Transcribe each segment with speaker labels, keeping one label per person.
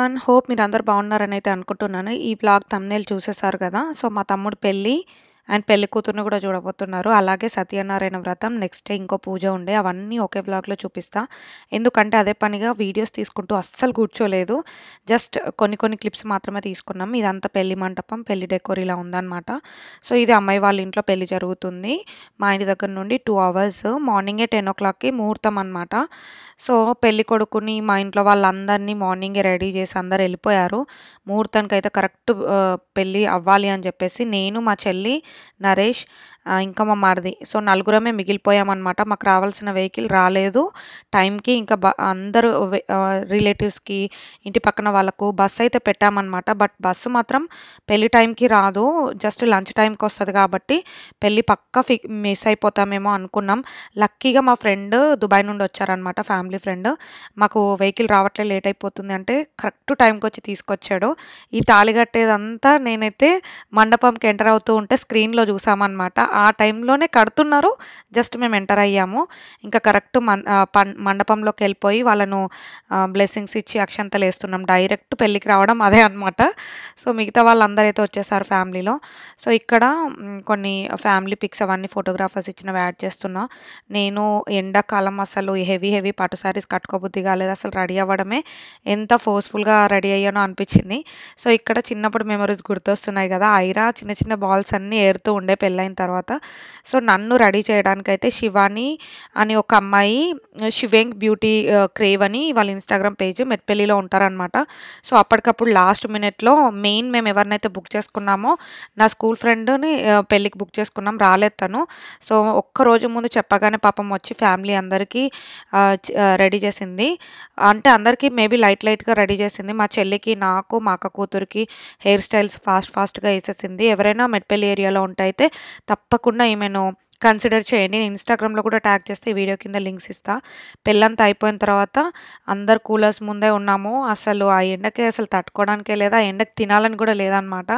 Speaker 1: Everyone. Hope మీరందరూ బాగున్నారని అయితే అనుకుంటున్నాను. ఈ వ్లాగ్ థంబ్‌నెయిల్ చూసేసారు కదా! సో, మా తమ్ముడు పెళ్లి అండ్ పెళ్లి కూతురుని కూడా చూడబోతున్నారు. అలాగే సత్యనారాయణ వ్రతం, నెక్స్ట్ డే ఇంకో పూజ ఉండే. అవన్నీ ఒకే వ్లాగ్‌లో చూపిస్తా. ఎందుకంటే అదే పనిగా వీడియోస్ తీసుకుంటూ అస్సలు కూర్చోలేదు. జస్ట్ కొన్ని కొన్ని క్లిప్స్ మాత్రమే తీసుకున్నాం. ఇదంతా పెళ్లి మంటపం, పెళ్లి డెకోర్ ఇలా ఉందన్నమాట. సో, ఇది అమ్మాయి వాళ్ళ ఇంట్లో పెళ్లి జరుగుతుంది. మా ఇంటి దగ్గర నుండి 2 అవర్స్. మార్నింగే 10:00కి ముహూర్తం అనమాట. సో, పెళ్ళికొడుకుని మా ఇంట్లో వాళ్ళందరినీ మార్నింగే రెడీ చేసి అందరూ వెళ్ళిపోయారు. ముహూర్తానికైతే కరెక్ట్ పెళ్లి అవ్వాలి అని చెప్పేసి నేను, మా చెల్లి, నరేష్ ఇంకా మా మరిది. సో, నలుగురమే మిగిలిపోయామన్నమాట. మాకు రావాల్సిన వెహికల్ రాలేదు టైంకి. ఇంకా అందరూ రిలేటివ్స్‌కి, ఇంటి పక్కన వాళ్ళకు బస్ అయితే పెట్టామన్నమాట. బట్ బస్సు మాత్రం పెళ్లి టైంకి రాదు. జస్ట్ లంచ్ టైంకి వస్తది కాబట్టి పెళ్లి పక్కా మిస్ అయిపోతామేమో అనుకున్నాం. లక్కీగా మా ఫ్రెండ్ దుబాయ్ నుండి వచ్చారనమాట, ఫ్యామిలీ ఫ్రెండ్. మాకు వెహికల్ రావట్లే, లేట్ అయిపోతుంది అంటే కరెక్ట్ టైంకి వచ్చి తీసుకొచ్చాడు. ఈ తాళి కట్టేదంతా నేనైతే మండపంకి ఎంటర్ అవుతూ ఉంటే స్క్రీన్‌లో చూసామన్నమాట. ఆ టైంలోనే కడుతున్నారు. జస్ట్ మేము ఎంటర్ అయ్యాము. ఇంకా కరెక్ట్ మండపంలోకి వెళ్ళిపోయి వాళ్ళను బ్లెస్సింగ్స్ ఇచ్చి అక్షంతలు వేస్తున్నాం. డైరెక్ట్ పెళ్ళికి రావడం అదే అనమాట. సో, మిగతా వాళ్ళందరైతే వచ్చేసారు ఫ్యామిలీలో. సో, ఇక్కడ కొన్ని ఫ్యామిలీ పిక్స్ అవన్నీ ఫోటోగ్రాఫర్స్ ఇచ్చినవి యాడ్ చేస్తున్నా. నేను ఎండాకాలం అసలు హెవీ పట్టు శారీస్ కట్టుకోబుద్ధి కాలేదు. అసలు రెడీ అవ్వడమే ఎంత ఫోర్స్‌ఫుల్‌గా రెడీ అయ్యానో అనిపించింది. సో, ఇక్కడ చిన్నప్పుడు మెమరీస్ గుర్తొస్తున్నాయి కదా! ఐరా చిన్న చిన్న బాల్స్ అన్నీ ఏరుతూ ఉండే పెళ్ళైన తర్వాత. సో, నన్ను రెడీ చేయడానికైతే శివాని అని ఒక అమ్మాయి, శివేంగ్ బ్యూటీ క్రేవ్ అని వాళ్ళ ఇన్‌స్టాగ్రామ్ పేజ్, మెట్పల్లిలో ఉంటారనమాట. సో, అప్పటికప్పుడు లాస్ట్ మినిట్‌లో మేము ఎవరినైతే బుక్ చేసుకున్నామో నా స్కూల్ ఫ్రెండ్‌ని పెళ్ళికి బుక్ చేసుకున్నాం. రాలేదు తను. సో, ఒక్కరోజు ముందు చెప్పగానే పాపం వచ్చి ఫ్యామిలీ అందరికీ రెడీ చేసింది. అంటే అందరికీ మేబీ లైట్‌గా రెడీ చేసింది. మా చెల్లికి, నాకు, మా అక్క కూతురికి హెయిర్ స్టైల్స్ ఫాస్ట్‌గా ఏసేసింది. ఎవరైనా మెట్పల్లి ఏరియాలో ఉంటే అయితే తప్పకుండా ఈమెను కన్సిడర్ చేయండి. నేను ఇన్‌స్టాగ్రామ్‌లో కూడా ట్యాగ్ చేస్తే ఈ వీడియో కింద లింక్స్ ఇస్తా. పెళ్ళంతా అయిపోయిన తర్వాత అందరు కూలర్స్ ముందే ఉన్నాము. అసలు ఆ ఎండకి అసలు తట్టుకోవడానికే లేదు. ఆ ఎండకి తినాలని కూడా లేదనమాట.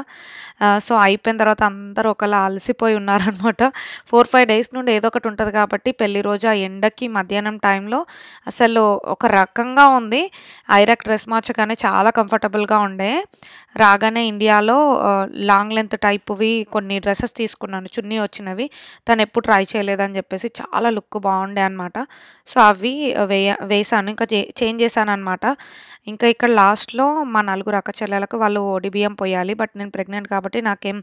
Speaker 1: సో, అయిపోయిన తర్వాత అందరూ ఒకలా అలసిపోయి ఉన్నారనమాట. 4, 5 డేస్ నుండి ఏదో ఒకటి ఉంటది కాబట్టి పెళ్లి రోజు ఆ ఎండకి మధ్యాహ్నం టైంలో అసలు ఒక రకంగా ఉంది. ఐరాక్ డ్రెస్ మార్చగానే చాలా కంఫర్టబుల్‌గా ఉండే. రాగానే ఇండియాలో లాంగ్ లెంత్ టైప్‌వి కొన్ని డ్రెసెస్ తీసుకున్నాను, చున్నీ వచ్చినవి. తనెప్పుడు ట్రై చేయలేదని చెప్పేసి చాలా లుక్ బాగుండే అనమాట. సో, అవి వేశాను. ఇంకా చేంజ్ చేశాననమాట. ఇంకా ఇక్కడ లాస్ట్‌లో మా నలుగురు అక్క చెల్లెలకు వాళ్ళు ఒడిబియ్యం పొయ్యాలి. బట్ నేను ప్రెగ్నెంట్ కాబట్టి నాకేం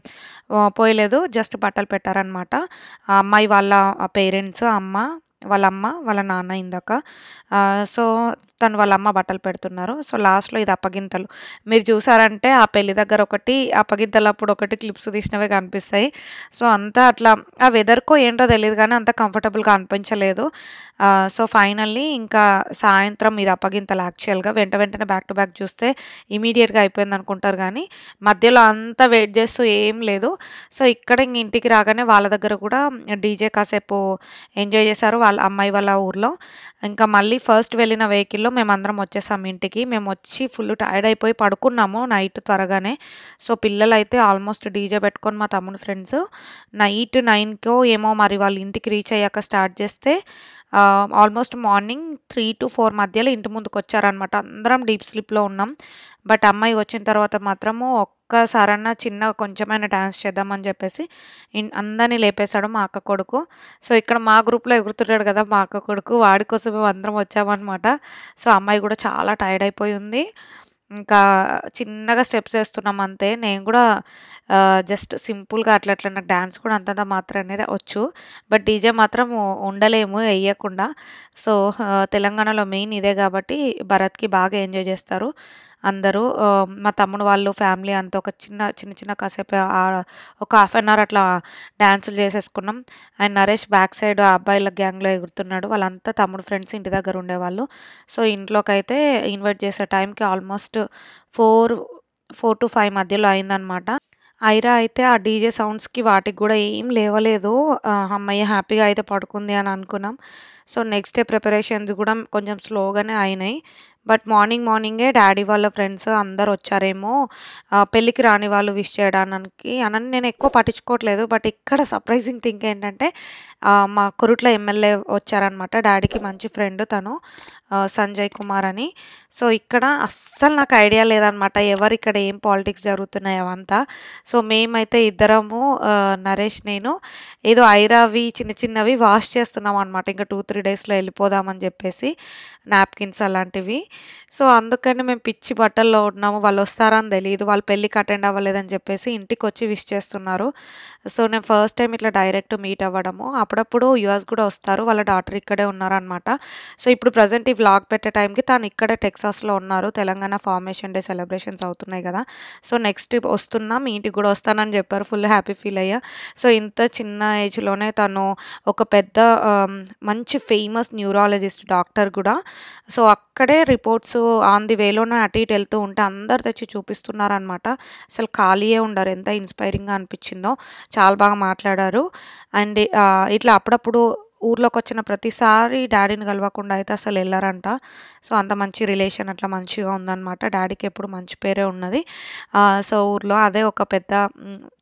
Speaker 1: పోయలేదు. జస్ట్ బట్టలు పెట్టారనమాట. ఆ అమ్మాయి వాళ్ళ పేరెంట్స్, వాళ్ళ అమ్మ, వాళ్ళ నాన్న ఇందాక. సో, తను వాళ్ళ అమ్మ బట్టలు పెడుతున్నారు. సో, లాస్ట్‌లో ఇది అప్పగింతలు. మీరు చూసారంటే ఆ పెళ్లి దగ్గర ఒకటి, అప్పగింతలప్పుడు ఒకటి క్లిప్స్ తీసినవే కనిపిస్తాయి. సో, అంతా అట్లా ఆ వెదర్‌కో ఏంటో తెలీదు గానీ అంత కంఫర్టబుల్‌గా అనిపించలేదు. సో, ఫైనల్లీ ఇంకా సాయంత్రం ఇది అప్పగింతలు యాక్చువల్‌గా. వెంటనే బ్యాక్ టు బ్యాక్ చూస్తే ఇమ్మీడియేట్‌గా అయిపోయిందనుకుంటారు గానీ, మధ్యలో అంతా వెయిట్ చేస్తూ ఏం లేదు. సో, ఇక్కడ ఇంటికి రాగానే వాళ్ళ దగ్గర కూడా డీజే కాసేపు ఎంజాయ్ చేశారు వాళ్ళ అమ్మాయి వాళ్ళ ఊర్లో. ఇంకా మళ్ళీ ఫస్ట్ వెళ్ళిన వెహికల్‌లో మేమందరం వచ్చేసాం ఇంటికి. మేమొచ్చి ఫుల్ టైర్డ్ అయిపోయి పడుకున్నాము నైట్ త్వరగానే. సో, పిల్లలైతే ఆల్మోస్ట్ డీజే పెట్టుకొని మా తమ్ముని ఫ్రెండ్స్ నైట్ 9కో ఏమో మరి వాళ్ళ ఇంటికి రీచ్ అయ్యాక స్టార్ట్ చేస్తే ఆల్మోస్ట్ మార్నింగ్ 3-4 మధ్యలో ఇంటి ముందుకొచ్చారనమాట. అందరం డీప్ స్లీప్‌లో ఉన్నాం. బట్ అమ్మాయి వచ్చిన తర్వాత మాత్రము ఒక్కసారన్నా చిన్నగా కొంచెమైనా డాన్స్ చేద్దామని చెప్పేసి అందరిని లేపేశాడు మా అక్క కొడుకు. సో, ఇక్కడ మా గ్రూప్‌లో ఎగురుతున్నాడు కదా మా అక్క కొడుకు, వాడి కోసం మేము అందరం వచ్చామనమాట. సో, అమ్మాయి కూడా చాలా టైర్డ్ అయిపోయి ఉంది. ఇంకా చిన్నగా స్టెప్స్ ఏస్తున్నాం అంతే. నేను కూడా జస్ట్ సింపుల్‌గా అట్లా నాకు డాన్స్ కూడా అంతంత మాత్రానే వచ్చు. బట్ డీజే మాత్రం ఉండలేము ఎయ్యకుండా. సో, తెలంగాణలో మెయిన్ ఇదే కాబట్టి భరత్‌కి బాగా ఎంజాయ్ చేస్తారు అందరూ. మా తమ్ముడు వాళ్ళు ఫ్యామిలీ అంతా ఒక చిన్న కాసేపు ఒక హాఫ్ అన్ అవర్ అట్లా డాన్సులు చేసేసుకున్నాం. అండ్ నరేష్ బ్యాక్ సైడ్ ఆ అబ్బాయిల గ్యాంగ్‌లో ఎగురుతున్నాడు. వాళ్ళంతా తమ్ముడు ఫ్రెండ్స్ ఇంటి దగ్గర ఉండేవాళ్ళు. సో, ఇంట్లోకైతే ఇన్వైట్ చేసే టైంకి ఆల్మోస్ట్ 4-5 మధ్యలో అయిందనమాట. ఐరా అయితే ఆ డీజే సౌండ్స్‌కి వాటికి గూడా ఏం లేవలేదు. హమ్మయ్య! హ్యాపీగా అయితే పడుకుంది అని అనుకున్నాం. సో, నెక్స్ట్ డే ప్రిపరేషన్స్ గూడా కొంచెం స్లోగానే అయినాయి. బట్ మార్నింగే డ్యాడీ వాళ్ళ ఫ్రెండ్స్ అందరొచ్చారేమో పెళ్ళికి రాని వాళ్ళు విష్ చేయడానికి అనని నేను ఎక్కువ పట్టించుకోవట్లేదు. బట్ ఇక్కడ సర్ప్రైజింగ్ థింగ్ ఏంటంటే మా కొరుట్ల ఎమ్మెల్యే వచ్చారనమాట. డాడీకి మంచి ఫ్రెండ్ తను సంజయ్ కుమార్ అని. సో ఇక్కడ అస్సలు నాకు ఐడియా లేదనమాట ఎవరు ఇక్కడ ఏం పాలిటిక్స్ జరుగుతున్నాయి అవంతా. సో మేమైతే ఇద్దరము నరేష్ నేను ఏదో ఐరావి చిన్న చిన్నవి వాష్ చేస్తున్నాం అనమాట. ఇంకా 2-3 డేస్లో వెళ్ళిపోదామని చెప్పేసి నాప్కిన్స్ అలాంటివి. సో అందుకని మేము పిచ్చి బట్టల్లో ఉన్నాము. వాళ్ళు వస్తారని తెలియదు, వాళ్ళు పెళ్ళికి అటెండ్ అవ్వలేదని చెప్పేసి ఇంటికి వచ్చి విష్ చేస్తున్నారు. సో నేను ఫస్ట్ టైం ఇట్లా డైరెక్ట్ మీట్ అవ్వడము. అప్పుడప్పుడు యూఎస్ కూడా వస్తారు, వాళ్ళ డాటర్ ఇక్కడే ఉన్నారనమాట. సో ఇప్పుడు ప్రజెంట్ ఈ వ్లాగ్ పెట్టే టైంకి తను ఇక్కడే టెక్సాస్లో ఉన్నారు. తెలంగాణ ఫార్మేషన్ డే సెలబ్రేషన్స్ అవుతున్నాయి కదా. సో నెక్స్ట్ వస్తున్నా, మీ ఇంటికి కూడా వస్తానని చెప్పారు. ఫుల్ హ్యాపీ ఫీల్ అయ్యా. సో ఇంత చిన్న ఏజ్లోనే తను ఒక పెద్ద మంచి ఫేమస్ న్యూరాలజిస్ట్ డాక్టర్ కూడా. సో అక్కడే రిపోర్ట్స్ ఆన్ ది వేలోనే అటు ఇటు వెళ్తూ ఉంటే అందరు తెచ్చి చూపిస్తున్నారనమాట. అసలు ఖాళీయే ఉండరు. ఎంత ఇన్స్పైరింగ్గా అనిపించిందో. చాలా బాగా మాట్లాడారు. అండ్ ఇట్లా అప్పుడప్పుడు ఊర్లోకి వచ్చిన ప్రతిసారి డాడీని కలవకుండా అయితే అసలు వెళ్ళారంట. సో అంత మంచి రిలేషన్ అట్లా మంచిగా ఉందన్నమాట. డాడీకి ఎప్పుడు మంచి పేరే ఉన్నది. సో ఊర్లో అదే ఒక పెద్ద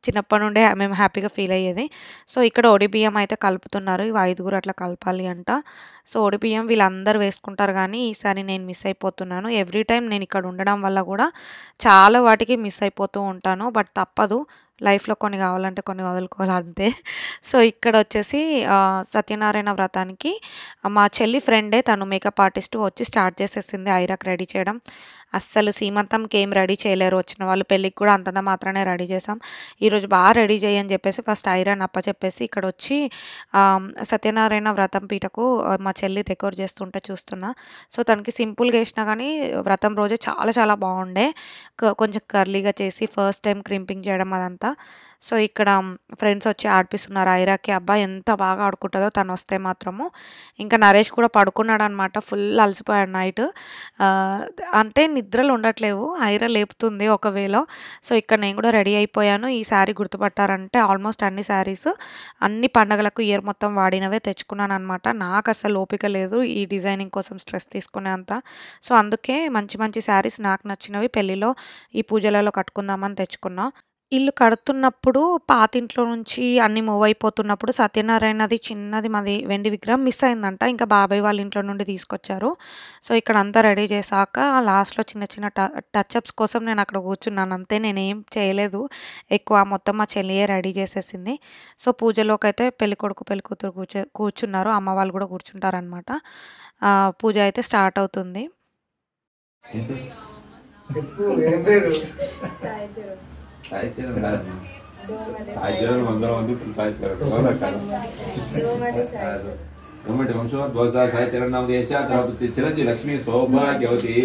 Speaker 1: చిన్నప్పటి నుండే మేము హ్యాపీగా ఫీల్ అయ్యేది. సో ఇక్కడ ఒడిబియ్యం అయితే కలుపుతున్నారు. ఇవి 5గురు అట్లా కలపాలి అంట. సో ఒడిబియ్యం వీళ్ళందరూ వేసుకుంటారు కానీ ఈసారి నేను మిస్ అయిపోతున్నాను. ఎవ్రీ టైం నేను ఇక్కడ ఉండడం వల్ల కూడా చాలా వాటికి మిస్ అయిపోతూ ఉంటాను. బట్ తప్పదు, లైఫ్లో కొన్ని కావాలంటే కొన్ని వదులుకోవాలి అంతే. సో ఇక్కడ వచ్చేసి సత్యనారాయణ వ్రతానికి మా చెల్లి ఫ్రెండే తను మేకప్ ఆర్టిస్ట్ వచ్చి స్టార్ట్ చేసేసింది ఐరాకి రెడీ చేయడం. అస్సలు సీమంతంకి ఏం రెడీ చేయలేరు వచ్చిన వాళ్ళు, పెళ్ళికి కూడా అంతంత మాత్రమే రెడీ చేసాం. ఈరోజు బాగా రెడీ చేయని చెప్పేసి ఫస్ట్ ఐరాని అప్పచెప్పేసి ఇక్కడ వచ్చి సత్యనారాయణ వ్రతం పీటకు మా చెల్లి డెకోర్ చేస్తుంటే చూస్తున్నా. సో తనకి సింపుల్గా వేసినా కానీ వ్రతం రోజే చాలా చాలా బాగుండే. కొంచెం కర్లీగా చేసి ఫస్ట్ టైం క్రింపింగ్ చేయడం అదంతా. సో ఇక్కడ ఫ్రెండ్స్ వచ్చి ఆడిపిస్తున్నారు ఐరాకి. అబ్బా ఎంత బాగా ఆడుకుంటుందో తను వస్తే మాత్రము. ఇంకా నరేష్ కూడా పడుకున్నాడు అనమాట. ఫుల్ అలసిపోయాడు నైట్. అంటే నిద్రలు ఉండట్లేవు, ఐరా లేపుతుంది ఒకవేళ. సో ఇక్కడ నేను కూడా రెడీ అయిపోయాను. ఈ శారీ గుర్తుపట్టారంటే ఆల్మోస్ట్ అన్ని శారీస్ అన్ని పండగలకు ఇయర్ మొత్తం వాడినవే తెచ్చుకున్నాను అనమాట. నాకు అసలు ఓపిక లేదు ఈ డిజైనింగ్ కోసం స్ట్రెస్ తీసుకునే అంత. సో అందుకే మంచి మంచి శారీస్ నాకు నచ్చినవి పెళ్ళిలో ఈ పూజలలో కట్టుకుందామని తెచ్చుకున్నా. ఇల్లు కడుతున్నప్పుడు పాతింట్లో నుంచి అన్నీ మూవ్ అయిపోతున్నప్పుడు సత్యనారాయణది చిన్నది మాది వెండి విగ్రహం మిస్ అయిందంట. ఇంకా బాబాయ్ వాళ్ళ ఇంట్లో నుండి తీసుకొచ్చారు. సో ఇక్కడ అంతా రెడీ చేశాక లాస్ట్లో చిన్న చిన్న టచ్అప్స్ కోసం నేను అక్కడ కూర్చున్నాను అంతే. నేనేం చేయలేదు ఎక్కువ, మొత్తం మా చెల్లియే రెడీ చేసేసింది. సో పూజలోకి అయితే పెళ్లి కొడుకు పెళ్లి కూతురు కూర్చున్నారు. అమ్మ వాళ్ళు కూడా కూర్చుంటారనమాట. పూజ అయితే స్టార్ట్ అవుతుంది.
Speaker 2: చిరంజీవి లక్ష్మీ సౌభాగ్యవతి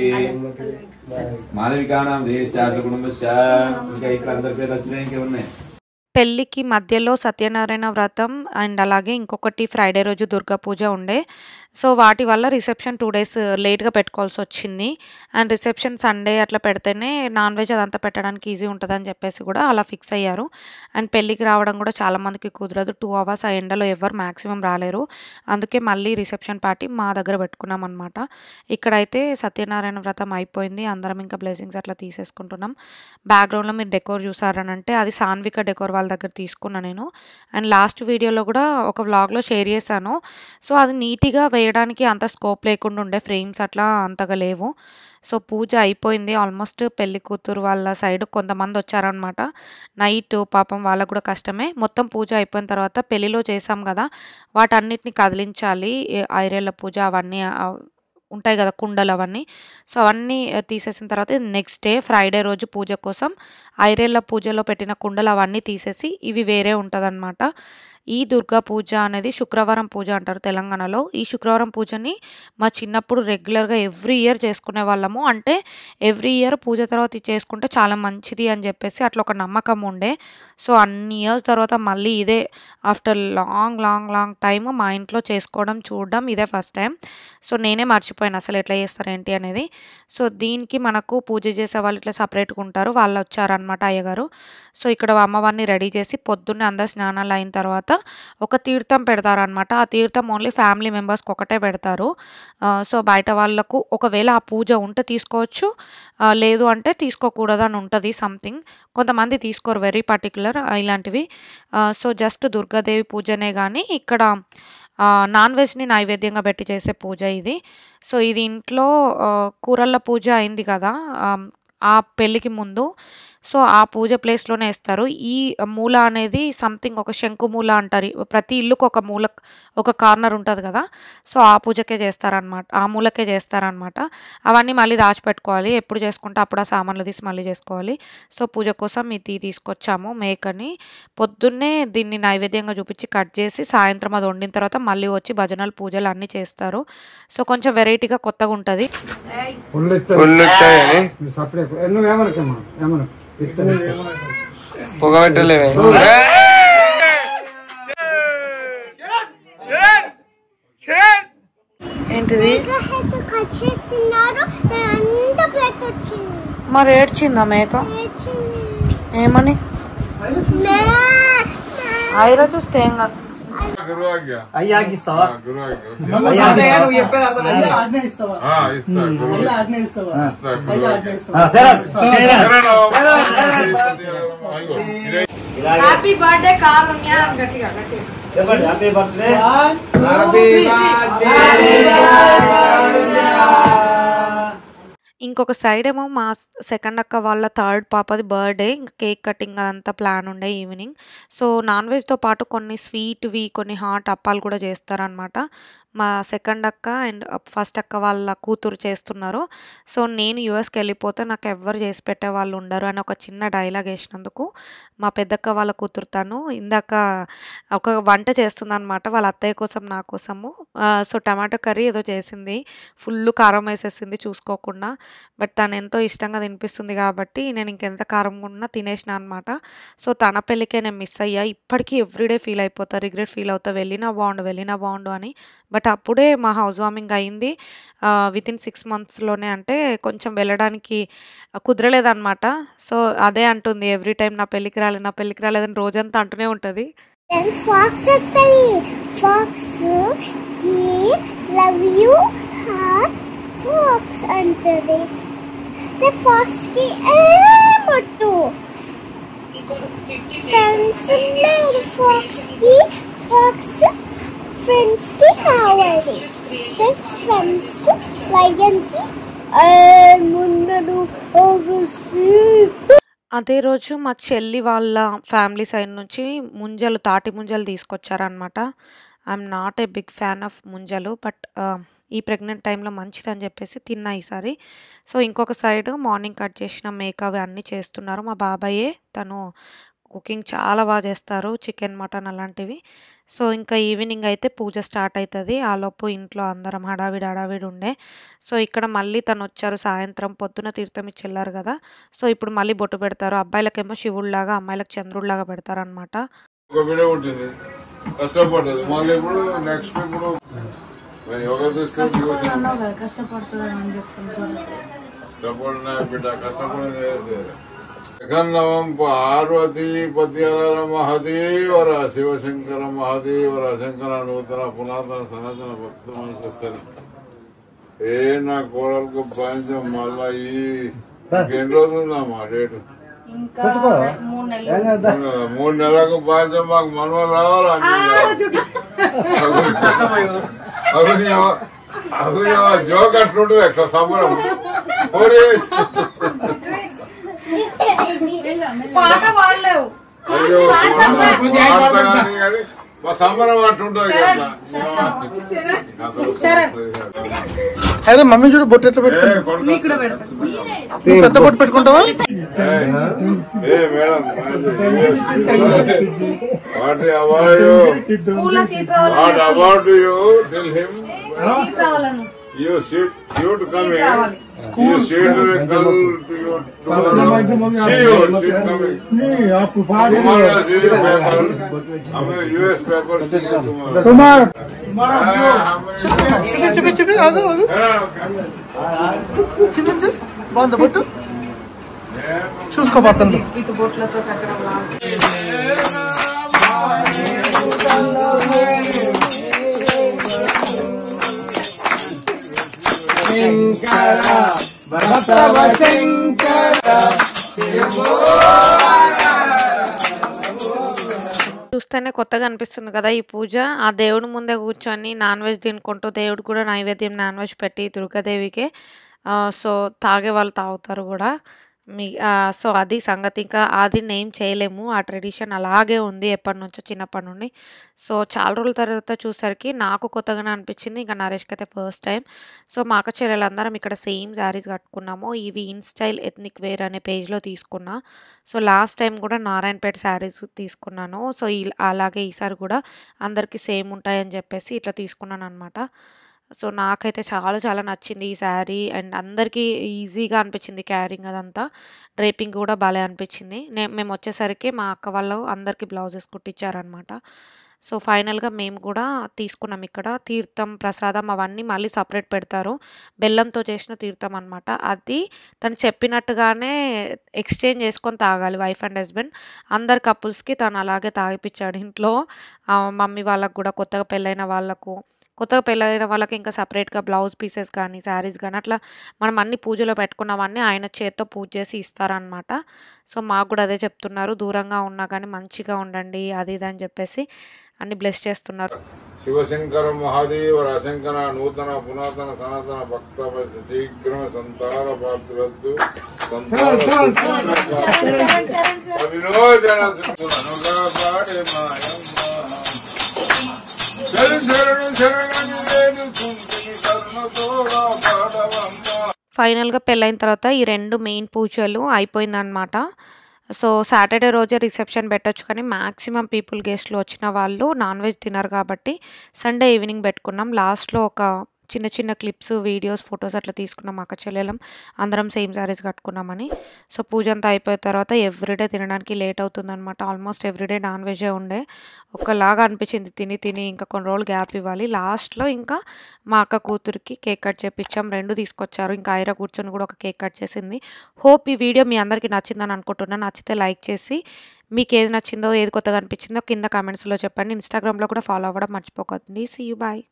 Speaker 2: మాధవికానాం దేశాస కుటుంబశ. ఇంకా ఇక్కడ అందరి పేర్లు వచ్చినాయి, ఇంకేమున్నాయి.
Speaker 1: పెళ్ళికి మధ్యలో సత్యనారాయణ వ్రతం అండ్ అలాగే ఇంకొకటి ఫ్రైడే రోజు దుర్గా పూజ ఉండే. సో వాటి వల్ల రిసెప్షన్ 2 days లేట్గా పెట్టుకోవాల్సి వచ్చింది. అండ్ రిసెప్షన్ సండే అట్లా పెడితేనే నాన్ వెజ్ అదంతా పెట్టడానికి ఈజీ ఉంటుందని చెప్పేసి కూడా అలా ఫిక్స్ అయ్యారు. అండ్ పెళ్ళికి రావడం కూడా చాలామందికి కుదరదు. 2 hours ఆ ఎండలో ఎవరు మ్యాక్సిమం రాలేరు. అందుకే మళ్ళీ రిసెప్షన్ పార్టీ మా దగ్గర పెట్టుకున్నాం అనమాట. ఇక్కడైతే సత్యనారాయణ వ్రతం అయిపోయింది. అందరం ఇంకా బ్లెస్సింగ్స్ అట్లా తీసేసుకుంటున్నాం. బ్యాక్గ్రౌండ్లో మీరు డెకోర్ చూసారనంటే అది సాన్విక డెకోర్ వాళ్ళ దగ్గర తీసుకున్నా నేను. అండ్ లాస్ట్ వీడియోలో కూడా ఒక వ్లాగ్లో షేర్ చేశాను. సో అది నీట్గా వేయడానికి అంత స్కోప్ లేకుండా ఉండే, ఫ్రేమ్స్ అట్లా అంతగా లేవు. సో పూజ అయిపోయింది ఆల్మోస్ట్. పెళ్లి కూతురు వాళ్ళ సైడ్ కొంతమంది వచ్చారనమాట. నైట్ పాపం వాళ్ళకు కూడా కష్టమే. మొత్తం పూజ అయిపోయిన తర్వాత పెళ్లిలో చేసాం కదా వాటన్నిటిని కదిలించాలి. ఐరేళ్ళ పూజ అవన్నీ ఉంటాయి కదా కుండలు అవన్నీ. సో అవన్నీ తీసేసిన తర్వాత నెక్స్ట్ డే ఫ్రైడే రోజు పూజ కోసం ఐరేళ్ళ పూజలో పెట్టిన కుండలు అవన్నీ తీసేసి ఇవి వేరే ఉంటుందన్నమాట. ఈ దుర్గా పూజ అనేది శుక్రవారం పూజ అంటారు తెలంగాణలో. ఈ శుక్రవారం పూజని మా చిన్నప్పుడు రెగ్యులర్గా ఎవ్రీ ఇయర్ చేసుకునే వాళ్ళము. అంటే ఎవ్రీ ఇయర్ పూజ తర్వాత చేసుకుంటే చాలా మంచిది అని చెప్పేసి అట్లా ఒక నమ్మకం ఉండే. సో అన్ని ఇయర్స్ తర్వాత మళ్ళీ ఇదే after long long long time మా ఇంట్లో చేసుకోవడం చూడడం ఇదే ఫస్ట్ టైం. సో నేనే మర్చిపోయాను అసలు ఎట్లా చేస్తారు ఏంటి అనేది. సో దీనికి మనకు పూజ చేసే వాళ్ళు ఇట్లా సపరేట్గా ఉంటారు, వాళ్ళు వచ్చారనమాట అయ్యగారు. సో ఇక్కడ అమ్మవారిని రెడీ చేసి పొద్దున్నే అందరు స్నానాలు అయిన తర్వాత ఒక తీర్థం పెడతారనమాట. ఆ తీర్థం ఓన్లీ ఫ్యామిలీ మెంబర్స్కి ఒకటే పెడతారు. సో బయట వాళ్ళకు ఒకవేళ ఆ పూజ ఉంటే తీసుకోవచ్చు, లేదు అంటే తీసుకోకూడదు అని ఉంటుంది సంథింగ్. కొంతమంది తీసుకోరు, వెరీ పర్టికులర్ ఇలాంటివి. సో జస్ట్ దుర్గాదేవి పూజనే కానీ ఇక్కడ నాన్ వెజ్ని నైవేద్యంగా పెట్టి చేసే పూజ ఇది. సో ఇది ఇంట్లో కూరళ్ళ పూజ అయింది కదా ఆ పెళ్ళికి ముందు, సో ఆ పూజ ప్లేస్లోనే వేస్తారు. ఈ మూల అనేది సంథింగ్ ఒక శంకు మూల అంటారు. ప్రతి ఇల్లుకు ఒక మూల, ఒక కార్నర్ ఉంటుంది కదా, సో ఆ పూజకే చేస్తారనమాట, ఆ మూలకే చేస్తారనమాట. అవన్నీ మళ్ళీ దాచిపెట్టుకోవాలి, ఎప్పుడు చేసుకుంటే అప్పుడు ఆ సామాన్లు తీసి మళ్ళీ చేసుకోవాలి. సో పూజ కోసం ఇది తీసుకొచ్చాము మేకని. పొద్దున్నే దీన్ని నైవేద్యంగా చూపించి కట్ చేసి సాయంత్రం అది వండిన తర్వాత మళ్ళీ వచ్చి భజనలు పూజలు అన్నీ చేస్తారు. సో కొంచెం వెరైటీగా కొత్తగా ఉంటుంది.
Speaker 3: పొగ పెట్టలేవే
Speaker 1: ఏంటిది మరి ఏడ్చిందా మేక? ఏమని ఐరా చూస్తే ఏం కాదు. హ్యాపీ బర్త్డే కారుణ్య గట్టిగా హ్యాపీ బర్త్డే. ఇంకొక సైడ్ ఏమో మా సెకండ్ అక్క వాళ్ళ థర్డ్ పాపది బర్త్డే, ఇంకా కేక్ కటింగ్ అదంతా ప్లాన్ ఉండే ఈవినింగ్. సో నాన్ వెజ్తో పాటు కొన్ని స్వీట్వి కొన్ని హాట్ అప్పాలు కూడా చేస్తారనమాట. మా సెకండ్ అక్క అండ్ ఫస్ట్ అక్క వాళ్ళ కూతురు చేస్తున్నారు. సో నేను యూఎస్కి వెళ్ళిపోతే నాకు ఎవ్వరు చేసి పెట్టే వాళ్ళు ఉండరు అని ఒక చిన్న డైలాగ్ వేసినందుకు మా పెద్దక్క వాళ్ళ కూతురు తను ఇందాక ఒక వంట చేస్తుందనమాట వాళ్ళ అత్తయ్య కోసం నా కోసము. సో టమాటో కర్రీ ఏదో చేసింది, ఫుల్ కారం వేసేసింది చూసుకోకుండా. బట్ తను ఎంతో ఇష్టంగా తినిపిస్తుంది కాబట్టి నేను ఇంకెంత కారం ఉన్నా తినేసిన అనమాట. సో తన పెళ్ళికే నేను మిస్ అయ్యా. ఇప్పటికీ ఎవ్రీడే ఫీల్ అయిపోతా, రిగ్రెట్ ఫీల్ అవుతా, వెళ్ళినా బాగుండు అని. బట్ అప్పుడే మా హౌస్ వార్మింగ్ అయింది వితిన్ 6 monthsలోనే. అంటే కొంచెం వెళ్ళడానికి కుదరలేదన్నమాట. సో అదే అంటుంది ఎవ్రీ టైం నా పెళ్ళికి రాలేదని రోజంతా అంటూనే ఉంటుంది.
Speaker 4: ఫ్రెండ్స్ కి కావాలి, ఫ్రెండ్స్ లయన్ కి
Speaker 1: అదే రోజు మా చెల్లి వాళ్ళ ఫ్యామిలీ సైడ్ నుంచి ముంజలు, తాటి ముంజలు తీసుకొచ్చారనమాట. I'm not a big fan of ముంజలు, బట్ ఈ ప్రెగ్నెంట్ టైంలో మంచిదని చెప్పేసి తిన్నా ఈసారి. సో ఇంకొక సైడ్ మార్నింగ్ కట్ చేసిన మేక అవి అన్నీ చేస్తున్నారు మా బాబాయే. తను కుకింగ్ చాలా బాగా చేస్తారు, చికెన్ మటన్ అలాంటివి. సో ఇంకా ఈవినింగ్ అయితే పూజ స్టార్ట్ అవుతుంది. ఆలోపు ఇంట్లో అందరం హడావిడి ఉండే. సో ఇక్కడ మళ్ళీ తను వచ్చారు సాయంత్రం, పొద్దున తీర్థం ఇచ్చి వెళ్ళారు కదా. సో ఇప్పుడు మళ్ళీ బొట్టు పెడతారు. అబ్బాయిలకేమో శివుడిలాగా, అమ్మాయిలకు చంద్రుడిలాగా పెడతారనమాట.
Speaker 5: జగన్నవం పార్వతీ పద్యర మహదేవర శివశంకర మహదేవర శంకర నూతన పురాతన సనాతన భక్తమని ఏ నా కోడలకు పంచం మళ్ళా ఎన్ని రోజులు ఉందమ్మా డేటు? 3 నెలలకు పంచం మాకు మనవలు రావాలి. జోక్ అట్లుంటుంది ఎక్కువ సంబరం. అయ్యో మా సంబరం అట్లుంటుంది.
Speaker 3: అరే మమ్మీ చూడు బొట్టు ఎట్లా పెద్ద బొట్టు పెట్టుకుంటావా?
Speaker 5: ఏ madam what about you? Tell him you should come here. You should come to your see you should come here. Tomorrow see you paper. US paper see you tomorrow.
Speaker 3: చెప్పి బాగుంది బొట్టు. చూసుకోపోతాను.
Speaker 1: విత్ బొట్లతో అక్కడ చూస్తేనే కొత్తగా అనిపిస్తుంది కదా ఈ పూజ. ఆ దేవుడి ముందే కూర్చొని నాన్ వెజ్ తినుకుంటూ దేవుడు కూడా నైవేద్యం నాన్ వెజ్ పెట్టి దుర్గాదేవికే సో తాగే వాళ్ళు తాగుతారు కూడా. సో అది సంగతి. ఇంకా అది నేమ్ చేయలేము, ఆ ట్రెడిషన్ అలాగే ఉంది ఎప్పటి నుంచో చిన్నప్పటి నుండి. సో చాలా రోజుల తర్వాత చూసరికి నాకు కొత్తగానే అనిపించింది. ఇంకా నరేష్కి అయితే ఫస్ట్ టైం. సో మా అక్క చెల్లెలందరం ఇక్కడ సేమ్ శారీస్ కట్టుకున్నాము. ఇవి ఇన్ స్టైల్ ఎథ్నిక్ వేర్ అనే పేజ్లో తీసుకున్నా. సో లాస్ట్ టైం కూడా నారాయణపేట శారీస్ తీసుకున్నాను. సో అలాగే ఈసారి కూడా అందరికీ సేమ్ ఉంటాయని చెప్పేసి ఇట్లా తీసుకున్నాను అనమాట. సో నాకైతే చాలా చాలా నచ్చింది ఈ శారీ. అండ్ అందరికీ ఈజీగా అనిపించింది క్యారింగ్, అదంతా డ్రేపింగ్ కూడా భలే అనిపించింది. మేము వచ్చేసరికి మా అక్క వాళ్ళు అందరికీ బ్లౌజెస్ కుట్టించారనమాట. సో ఫైనల్గా మేము కూడా తీసుకున్నాం. ఇక్కడ తీర్థం ప్రసాదం అవన్నీ మళ్ళీ సపరేట్ పెడతారు. బెల్లంతో చేసిన తీర్థం అనమాట. అది తను చెప్పినట్టుగానే ఎక్స్చేంజ్ చేసుకొని తాగాలి వైఫ్ అండ్ హస్బెండ్. అందరు కపుల్స్కి తను అలాగే తాగిపించాడు ఇంట్లో. మమ్మీ వాళ్ళకు కూడా, కొత్తగా పెళ్ళైన వాళ్ళకి ఇంకా సపరేట్గా బ్లౌజ్ పీసెస్ కానీ శారీస్ కానీ అట్లా మనం అన్ని పూజలో పెట్టుకున్నవన్నీ ఆయన చేత్తో పూజ చేసి ఇస్తారనమాట. సో మాకు కూడా అదే చెప్తున్నారు, దూరంగా ఉన్నా కానీ మంచిగా ఉండండి అది ఇది అని చెప్పేసి అన్ని బ్లెస్ చేస్తున్నారు.
Speaker 5: శివశంకర మహాదేవ రశంకర నూతన పురాతన సనాతన భక్త శీఘ్ర సంతార పాత్రద్దు వినోదన
Speaker 1: ఫైనల్గా పెళ్ళైన తర్వాత ఈ 2 మెయిన్ పూజలు అయిపోయిందనమాట. సో సాటర్డే రోజే రిసెప్షన్ పెట్టొచ్చు, కానీ మ్యాక్సిమం గెస్ట్లు వచ్చిన వాళ్ళు నాన్ వెజ్ తినరు కాబట్టి సండే ఈవినింగ్ పెట్టుకున్నాం. లాస్ట్లో ఒక చిన్న చిన్న క్లిప్స్, వీడియోస్, ఫొటోస్ అట్లా తీసుకున్నాం అక్క చెల్లెలం అందరం సేమ్ శారీస్ కట్టుకున్నామని. సో పూజ అంతా అయిపోయిన తర్వాత ఎవ్రీడే తినడానికి లేట్ అవుతుందన్నమాట. ఆల్మోస్ట్ ఎవ్రీడే నాన్ వెజే ఉండే. ఒకలాగా అనిపించింది తిని ఇంకా కొన్ని రోజులు గ్యాప్ ఇవ్వాలి. లాస్ట్లో ఇంకా మా అక్క కూతురికి కేక్ కట్ చేపించాం. 2 తీసుకొచ్చారు. ఇంకా ఐరా కూర్చొని కూడా ఒక కేక్ కట్ చేసింది. హోప్ ఈ వీడియో మీ అందరికీ నచ్చిందని అనుకుంటున్నాను. నచ్చితే లైక్ చేసి మీకు ఏది నచ్చిందో, ఏది కొత్తగా అనిపించిందో కింద కామెంట్స్లో చెప్పండి. ఇన్స్టాగ్రామ్లో కూడా ఫాలో అవ్వడం మర్చిపోకండి. See you, bye.